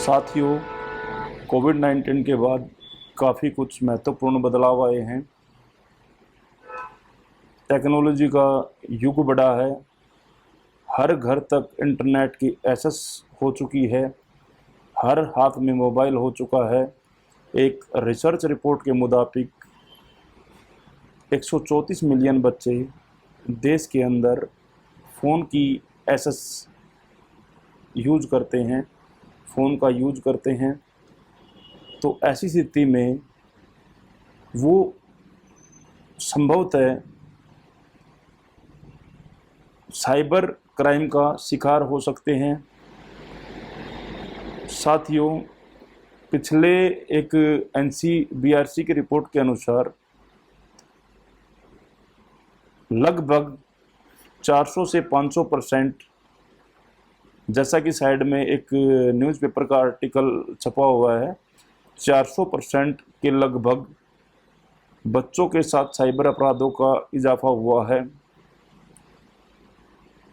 साथियों, कोविड-19 के बाद काफ़ी कुछ महत्वपूर्ण बदलाव आए हैं। टेक्नोलॉजी का युग बढ़ा है। हर घर तक इंटरनेट की एक्सेस हो चुकी है। हर हाथ में मोबाइल हो चुका है। एक रिसर्च रिपोर्ट के मुताबिक 134 मिलियन बच्चे देश के अंदर फ़ोन की एक्सेस यूज करते हैं, फ़ोन का यूज करते हैं। तो ऐसी स्थिति में वो संभवतः साइबर क्राइम का शिकार हो सकते हैं। साथियों, पिछले एक एनसीबीआरसी की रिपोर्ट के अनुसार लगभग 400 से 500%, जैसा कि साइड में एक न्यूज़पेपर का आर्टिकल छपा हुआ है, 400% के लगभग बच्चों के साथ साइबर अपराधों का इजाफा हुआ है।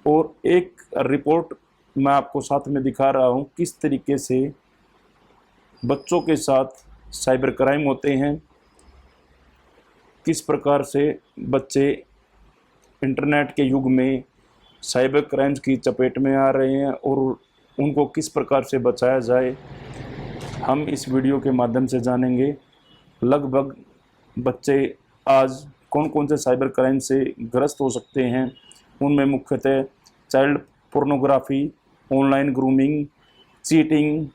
और एक रिपोर्ट मैं आपको साथ में दिखा रहा हूँ किस तरीके से बच्चों के साथ साइबर क्राइम होते हैं, किस प्रकार से बच्चे इंटरनेट के युग में साइबर क्राइम्स की चपेट में आ रहे हैं और उनको किस प्रकार से बचाया जाए, हम इस वीडियो के माध्यम से जानेंगे। लगभग बच्चे आज कौन कौन से साइबर क्राइम से ग्रस्त हो सकते हैं। उनमें मुख्यतः child pornography, online grooming, cheating,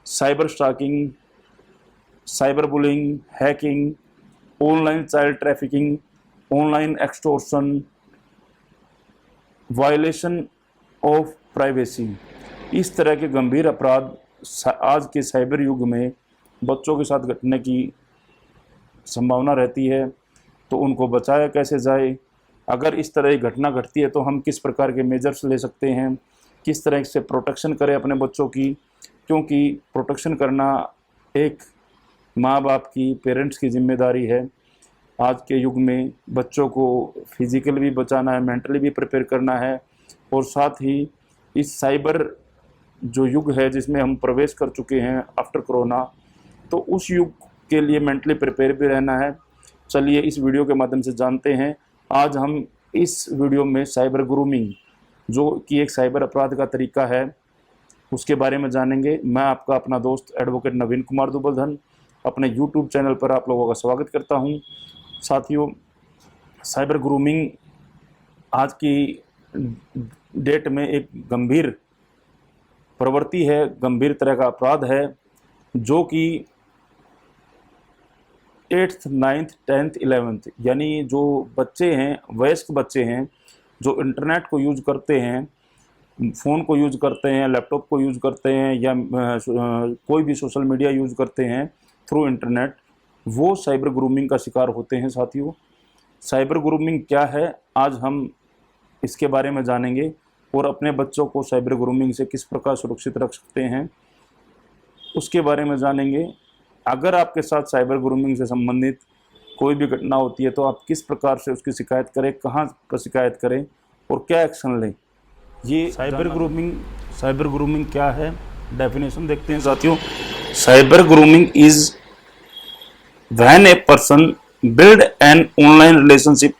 cyber stalking, cyber bullying, hacking, online child trafficking, online extortion, violation of privacy. इस तरह के गंभीर अपराध आज के साइबर युग में बच्चों के साथ घटने की संभावना रहती है। तो उनको बचाया कैसे जाए, अगर इस तरह की घटना घटती है तो हम किस प्रकार के मेजर्स ले सकते हैं, किस तरह से प्रोटेक्शन करें अपने बच्चों की, क्योंकि प्रोटेक्शन करना एक माँ बाप की, पेरेंट्स की जिम्मेदारी है। आज के युग में बच्चों को फिजिकली भी बचाना है, मेंटली भी प्रिपेयर करना है, और साथ ही इस साइबर जो युग है जिसमें हम प्रवेश कर चुके हैं आफ्टर कोरोना, तो उस युग के लिए मेंटली प्रिपेयर भी रहना है। चलिए इस वीडियो के माध्यम से जानते हैं। आज हम इस वीडियो में साइबर ग्रूमिंग, जो कि एक साइबर अपराध का तरीका है, उसके बारे में जानेंगे। मैं आपका अपना दोस्त एडवोकेट नवीन कुमार दुबलधन अपने यूट्यूब चैनल पर आप लोगों का स्वागत करता हूं। साथियों, साइबर ग्रूमिंग आज की डेट में एक गंभीर प्रवृत्ति है, गंभीर तरह का अपराध है, जो कि 8th, 9th, 10th, 11th यानी जो बच्चे हैं, वयस्क बच्चे हैं, जो इंटरनेट को यूज करते हैं, फ़ोन को यूज करते हैं, लैपटॉप को यूज करते हैं, या कोई भी सोशल मीडिया यूज करते हैं थ्रू इंटरनेट, वो साइबर ग्रूमिंग का शिकार होते हैं। साथियों, साइबर ग्रूमिंग क्या है, आज हम इसके बारे में जानेंगे और अपने बच्चों को साइबर ग्रूमिंग से किस प्रकार सुरक्षित रख सकते हैं उसके बारे में जानेंगे। अगर आपके साथ साइबर ग्रूमिंग से संबंधित कोई भी घटना होती है तो आप किस प्रकार से उसकी शिकायत करें, कहाँ पर शिकायत करें और क्या एक्शन लें, ये साइबर ग्रूमिंग क्या है, डेफिनेशन देखते हैं। साथियों, cyber grooming is when a person build an online relationship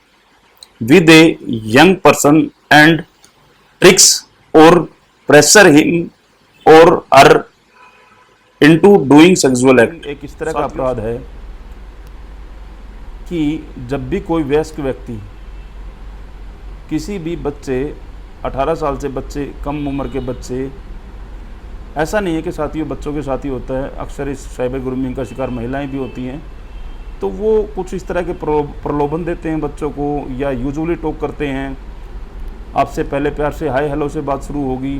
with a young person and tricks और प्रेशर हिम और her into doing sexual act. एक इस तरह का अपराध है कि जब भी कोई वयस्क व्यक्ति किसी भी बच्चे, 18 साल से बच्चे, कम उम्र के बच्चे, ऐसा नहीं है कि साथियों बच्चों के साथ ही होता है, अक्सर इस साइबर ग्रूमिंग का शिकार महिलाएं भी होती हैं, तो वो कुछ इस तरह के प्रलोभन देते हैं बच्चों को, या यूजुअली टॉक करते हैं। आपसे पहले प्यार से हाय हेलो से बात शुरू होगी,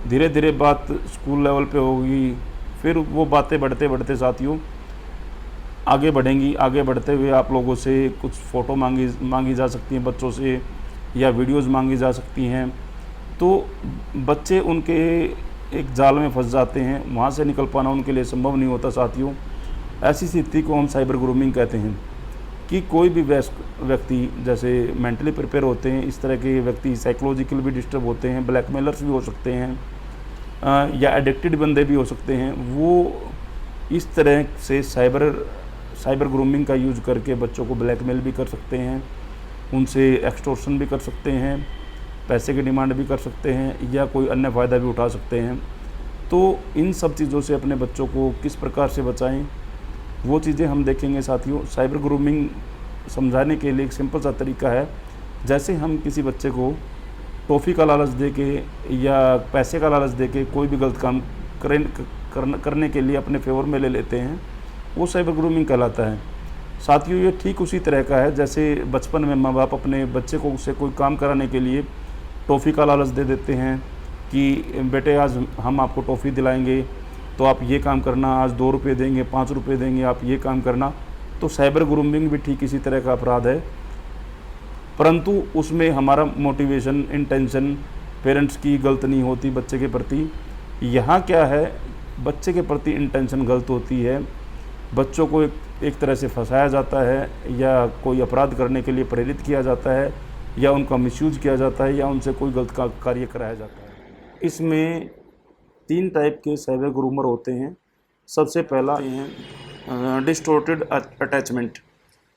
धीरे धीरे बात स्कूल लेवल पे होगी, फिर वो बातें बढ़ते बढ़ते साथियों आगे बढ़ेंगी। आगे बढ़ते हुए आप लोगों से कुछ फ़ोटो मांगी जा सकती हैं बच्चों से, या वीडियोस मांगी जा सकती हैं। तो बच्चे उनके एक जाल में फंस जाते हैं, वहाँ से निकल पाना उनके लिए संभव नहीं होता। साथियों, ऐसी स्थिति को हम साइबर ग्रूमिंग कहते हैं कि कोई भी व्यक्ति जैसे मेंटली प्रिपेयर होते हैं, इस तरह के व्यक्ति साइकोलॉजिकल भी डिस्टर्ब होते हैं, ब्लैकमेलर्स भी हो सकते हैं, या एडिक्टेड बंदे भी हो सकते हैं, वो इस तरह से साइबर ग्रूमिंग का यूज़ करके बच्चों को ब्लैकमेल भी कर सकते हैं, उनसे एक्सटॉर्शन भी कर सकते हैं, पैसे की डिमांड भी कर सकते हैं, या कोई अन्य फ़ायदा भी उठा सकते हैं। तो इन सब चीज़ों से अपने बच्चों को किस प्रकार से बचाएं, वो चीज़ें हम देखेंगे साथियों। साइबर ग्रूमिंग समझाने के लिए एक सिंपल सा तरीका है, जैसे हम किसी बच्चे को टॉफ़ी का लालच दे के या पैसे का लालच दे के कोई भी गलत काम करने के लिए अपने फेवर में ले लेते हैं, वो साइबर ग्रूमिंग कहलाता है। साथियों, ये ठीक उसी तरह का है जैसे बचपन में माँ बाप अपने बच्चे को उससे कोई काम कराने के लिए टॉफ़ी का लालच दे देते हैं कि बेटे आज हम आपको टॉफ़ी दिलाएंगे, तो आप ये काम करना, आज 2 रुपये देंगे, 5 रुपये देंगे, आप ये काम करना। तो साइबर ग्रूमिंग भी ठीक इसी तरह का अपराध है, परंतु उसमें हमारा मोटिवेशन, इंटेंशन पेरेंट्स की गलत नहीं होती बच्चे के प्रति। यहाँ क्या है, बच्चे के प्रति इंटेंशन गलत होती है, बच्चों को एक तरह से फंसाया जाता है, या कोई अपराध करने के लिए प्रेरित किया जाता है, या उनका मिसयूज़ किया जाता है, या उनसे कोई गलत कार्य कराया जाता है। इसमें 3 टाइप के साइबर ग्रूमर होते हैं। सबसे पहला है distorted attachment.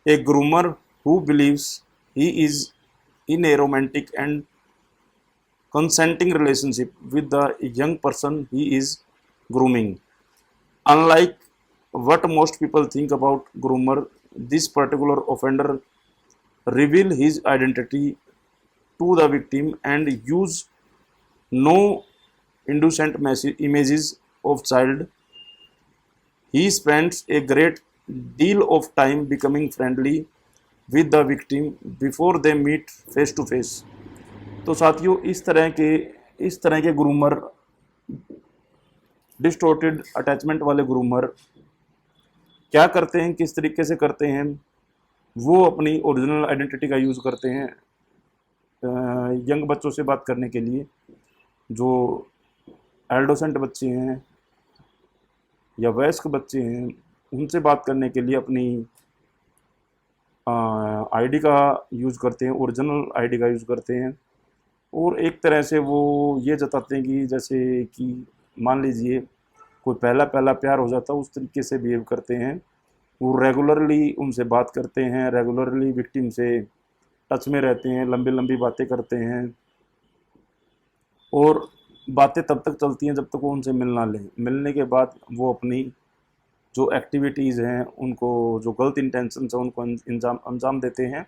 A groomer who believes he is in A romantic and consenting relationship with the young person he is grooming. Unlike what most people think about groomer, this particular offender reveal his identity to the victim and use no indecent images of child. He spends a great deal of time becoming friendly with the victim before they meet face to face. तो साथियों, इस तरह के groomer, distorted attachment वाले groomer क्या करते हैं, किस तरीके से करते हैं, वो अपनी ओरिजिनल आइडेंटिटी का यूज़ करते हैं यंग बच्चों से बात करने के लिए। जो एडोलेसेंट बच्चे हैं या वयस्क बच्चे हैं, उनसे बात करने के लिए अपनी आईडी का यूज़ करते हैं, ओरिजिनल आईडी का यूज़ करते हैं। और एक तरह से वो ये जताते हैं कि जैसे कि मान लीजिए कोई पहला प्यार हो जाता है, उस तरीके से बिहेव करते हैं। वो रेगुलरली उनसे बात करते हैं, रेगुलरली विक्टिम से टच में रहते हैं, लंबी बातें करते हैं, और बातें तब तक चलती हैं जब तक वो उनसे मिल ना लें। मिलने के बाद वो अपनी जो एक्टिविटीज़ हैं, उनको जो गलत इंटेंशन है उनको अंजाम देते हैं।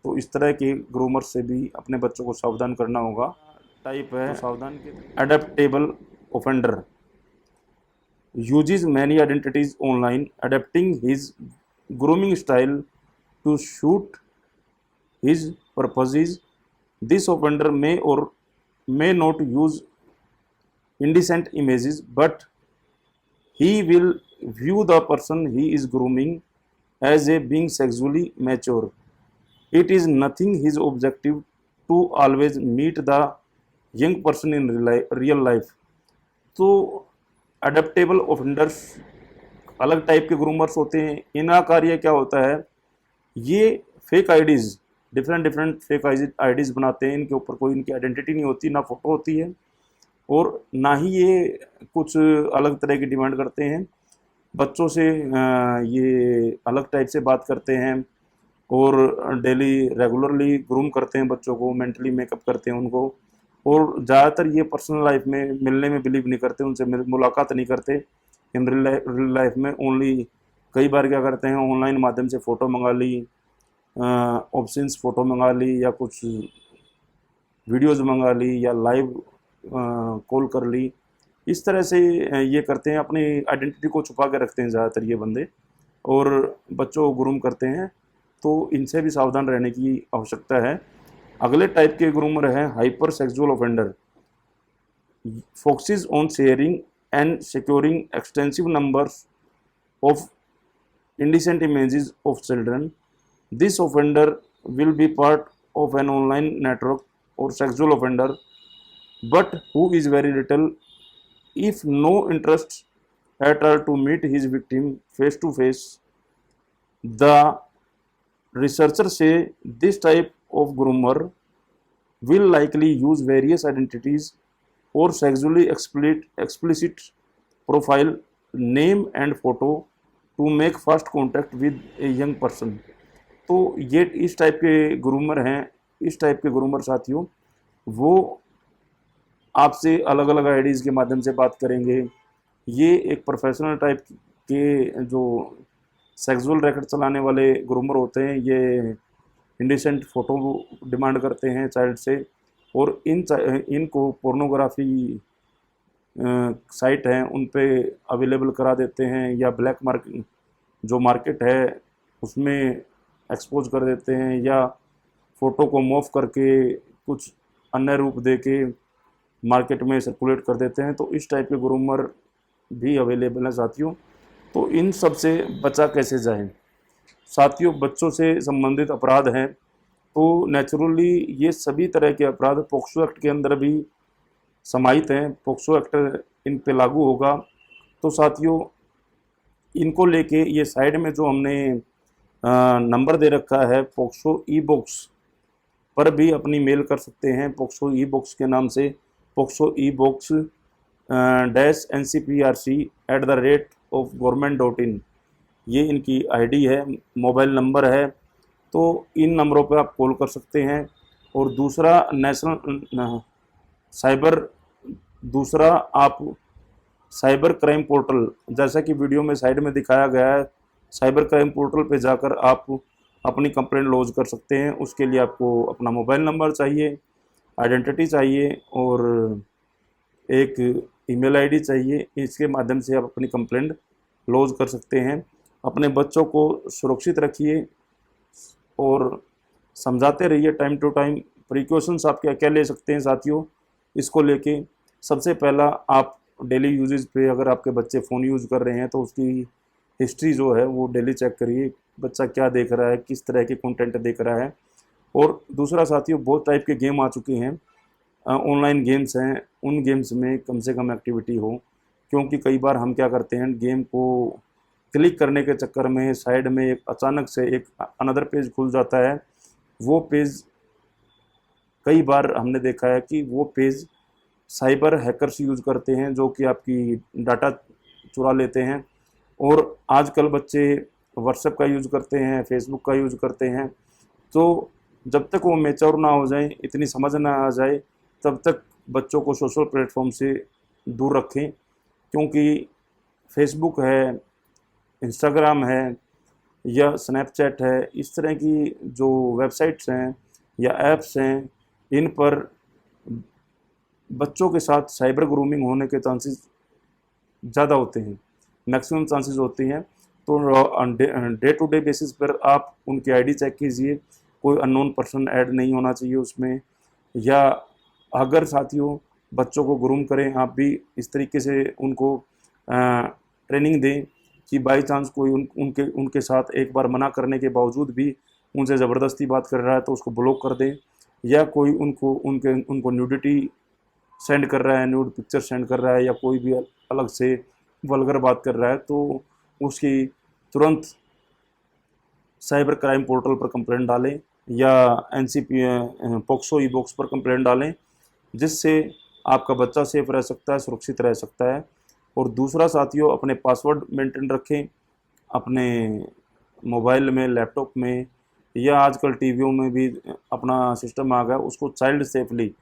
तो इस तरह के ग्रूमर से भी अपने बच्चों को सावधान करना होगा। टाइप है सावधान के adaptable offender, uses many identities online, adapting his grooming style to suit his purposes. This offender may or may not use indecent images, but he will view the person he is grooming as a being sexually mature. It is nothing his objective to always meet the young person in real life. तो adaptable offenders अलग type के ग्रूमर्स होते हैं। इनका कार्य क्या होता है, ये fake IDs, different fake IDs बनाते हैं। इनके ऊपर कोई इनकी आइडेंटिटी नहीं होती, ना फ़ोटो होती है, और ना ही ये कुछ अलग तरह की डिमांड करते हैं। बच्चों से ये अलग टाइप से बात करते हैं और डेली रेगुलरली ग्रूम करते हैं बच्चों को, मेंटली मेकअप करते हैं उनको, और ज़्यादातर ये पर्सनल लाइफ में मिलने में बिलीव नहीं करते, उनसे मुलाकात नहीं करते इन रियल लाइफ में। ओनली कई बार क्या करते हैं, ऑनलाइन माध्यम से फ़ोटो मंगा ली, ऑप्शंस फ़ोटो मंगा ली, या कुछ वीडियोज़ मंगा ली, या लाइव कॉल कर ली। इस तरह से ये करते हैं, अपनी आइडेंटिटी को छुपा के रखते हैं ज़्यादातर ये बंदे, और बच्चों को ग्रूम करते हैं। तो इनसे भी सावधान रहने की आवश्यकता है। अगले टाइप के ग्रूमर हैं hyper sexual offender, focuses on sharing and securing extensive numbers of indecent images of children. This offender will be part of an online network or sexual offender, but who is very little, if no interest at all to meet his victim face to face. The researchers say this type of groomer will likely use various identities और sexually explicit profile name and photo to make first contact with a young person. तो ये इस type के groomer हैं, इस type के groomer साथियों, वो आपसे अलग अलग आईडीज़ के माध्यम से बात करेंगे। ये एक प्रोफेशनल टाइप के जो सेक्सुअल रैकेट चलाने वाले ग्रूमर होते हैं, ये इंडिसेंट फ़ोटो डिमांड करते हैं चाइल्ड से, और इनको पोर्नोग्राफी साइट हैं उन पे अवेलेबल करा देते हैं, या ब्लैक मार्केट जो मार्केट है उसमें एक्सपोज कर देते हैं, या फ़ोटो को मॉफ करके कुछ अन्य रूप दे के मार्केट में सर्कुलेट कर देते हैं। तो इस टाइप के ग्रूमर भी अवेलेबल हैं साथियों। तो इन सब से बचा कैसे जाए साथियों? बच्चों से संबंधित अपराध हैं तो नेचुरली ये सभी तरह के अपराध पोक्सो एक्ट के अंदर भी समाहित हैं, पोक्सो एक्ट इन पे लागू होगा। तो साथियों, इनको लेके ये साइड में जो हमने नंबर दे रखा है पोक्सो ई बॉक्स पर भी अपनी मेल कर सकते हैं, पोक्सो ई बॉक्स के नाम से, पोक्सो ई बॉक्स -ncprc@gov.in, ये इनकी आईडी है, मोबाइल नंबर है। तो इन नंबरों पर आप कॉल कर सकते हैं। और दूसरा दूसरा आप साइबर क्राइम पोर्टल, जैसा कि वीडियो में साइड में दिखाया गया है, साइबर क्राइम पोर्टल पे जाकर आप अपनी कंप्लेंट लॉन्च कर सकते हैं। उसके लिए आपको अपना मोबाइल नंबर चाहिए, आइडेंटिटी चाहिए और एक ईमेल आईडी चाहिए। इसके माध्यम से आप अपनी कंप्लेंट लॉन्च कर सकते हैं। अपने बच्चों को सुरक्षित रखिए और समझाते रहिए टाइम टू टाइम। प्रिकॉशंस आप क्या क्या ले सकते हैं साथियों इसको लेके? सबसे पहला, आप डेली यूजेज पे अगर आपके बच्चे फ़ोन यूज़ कर रहे हैं तो उसकी हिस्ट्री जो है वो डेली चेक करिए, बच्चा क्या देख रहा है, किस तरह के कंटेंट देख रहा है। और दूसरा साथियों, बहुत टाइप के गेम आ चुके हैं, ऑनलाइन गेम्स हैं, उन गेम्स में कम से कम एक्टिविटी हो, क्योंकि कई बार हम क्या करते हैं, गेम को क्लिक करने के चक्कर में साइड में एक अचानक से एक अनदर पेज खुल जाता है। वो पेज कई बार हमने देखा है कि वो पेज साइबर हैकर्स यूज़ करते हैं, जो कि आपकी डाटा चुरा लेते हैं। और आजकल बच्चे व्हाट्सएप का यूज़ करते हैं, फेसबुक का यूज़ करते हैं। तो जब तक वो मैच्योर ना हो जाए, इतनी समझ ना आ जाए, तब तक बच्चों को सोशल प्लेटफॉर्म से दूर रखें, क्योंकि फेसबुक है, इंस्टाग्राम है या स्नैपचैट है, इस तरह की जो वेबसाइट्स हैं या ऐप्स हैं, इन पर बच्चों के साथ साइबर ग्रूमिंग होने के चांसेस ज़्यादा होते हैं, मैक्सिमम चांसेस होती हैं। तो डे टू डे बेसिस पर आप उनकी आईडी चेक कीजिए, कोई अननोन पर्सन ऐड नहीं होना चाहिए उसमें। या अगर साथियों बच्चों को ग्रूम करें, आप भी इस तरीके से उनको ट्रेनिंग दें कि बाई चांस कोई उनके साथ एक बार मना करने के बावजूद भी उनसे ज़बरदस्ती बात कर रहा है तो उसको ब्लॉक कर दें। या कोई उनको न्यूडिटी सेंड कर रहा है, न्यूड पिक्चर सेंड कर रहा है, या कोई भी अलग से वल्गर बात कर रहा है, तो उसकी तुरंत साइबर क्राइम पोर्टल पर कंप्लेंट डालें या पोक्सो ई बॉक्स पर कंप्लेंट डालें, जिससे आपका बच्चा सेफ रह सकता है, सुरक्षित रह सकता है। और दूसरा साथियों, अपने पासवर्ड मेंटेन रखें अपने मोबाइल में, लैपटॉप में, या आजकल टीवियों में भी अपना सिस्टम आ गया, उसको चाइल्ड सेफली,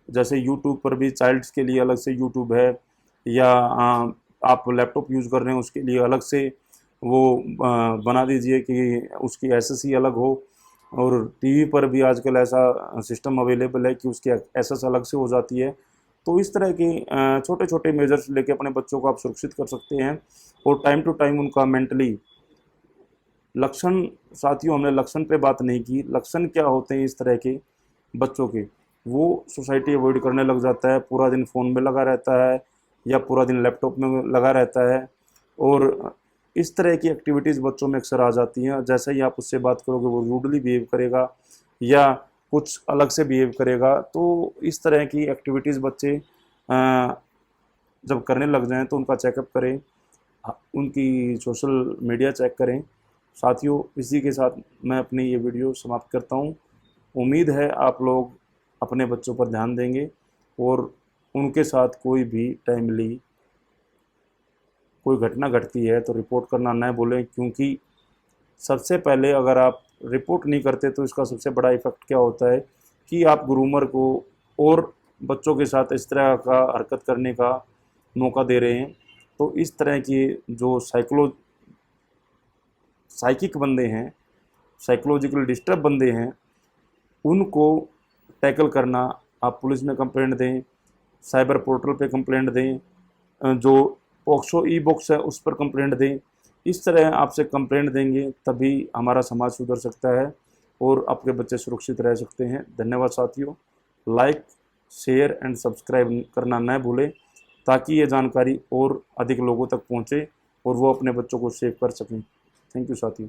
जैसे यूट्यूब पर भी चाइल्ड्स के लिए अलग से यूट्यूब है, या आप लैपटॉप यूज़ कर रहे हैं उसके लिए अलग से वो बना दीजिए कि उसकी एसएससी अलग हो। और टीवी पर भी आजकल ऐसा सिस्टम अवेलेबल है कि उसकी एसएस अलग से हो जाती है। तो इस तरह के छोटे छोटे मेजर्स लेके अपने बच्चों को आप सुरक्षित कर सकते हैं। और टाइम टू टाइम उनका मेंटली लक्षण, साथियों हमने लक्षण पे बात नहीं की, लक्षण क्या होते हैं इस तरह के बच्चों के? वो सोसाइटी अवॉइड करने लग जाता है, पूरा दिन फ़ोन में लगा रहता है या पूरा दिन लैपटॉप में लगा रहता है, और इस तरह की एक्टिविटीज़ बच्चों में अक्सर आ जाती हैं। जैसे ही आप उससे बात करोगे वो रूडली बिहेव करेगा या कुछ अलग से बिहेव करेगा। तो इस तरह की एक्टिविटीज़ बच्चे जब करने लग जाएं तो उनका चेकअप करें, उनकी सोशल मीडिया चेक करें। साथियों, इसी के साथ मैं अपनी ये वीडियो समाप्त करता हूँ। उम्मीद है आप लोग अपने बच्चों पर ध्यान देंगे और उनके साथ कोई भी टाइमली कोई घटना घटती है तो रिपोर्ट करना न भूलें, क्योंकि सबसे पहले अगर आप रिपोर्ट नहीं करते तो इसका सबसे बड़ा इफ़ेक्ट क्या होता है कि आप ग्रूमर को और बच्चों के साथ इस तरह का हरकत करने का मौका दे रहे हैं। तो इस तरह के जो साइकिक बंदे हैं, साइकोलॉजिकल डिस्टर्ब बंदे हैं, उनको टैकल करना, आप पुलिस में कंप्लेंट दें, साइबर पोर्टल पे कंप्लेंट दें, जो पॉक्सो ई बॉक्स है उस पर कंप्लेंट दें। इस तरह आपसे कंप्लेंट देंगे तभी हमारा समाज सुधर सकता है और आपके बच्चे सुरक्षित रह सकते हैं। धन्यवाद साथियों। लाइक, शेयर एंड सब्सक्राइब करना न भूलें ताकि ये जानकारी और अधिक लोगों तक पहुँचे और वो अपने बच्चों को सेव कर सकें। थैंक यू साथियों।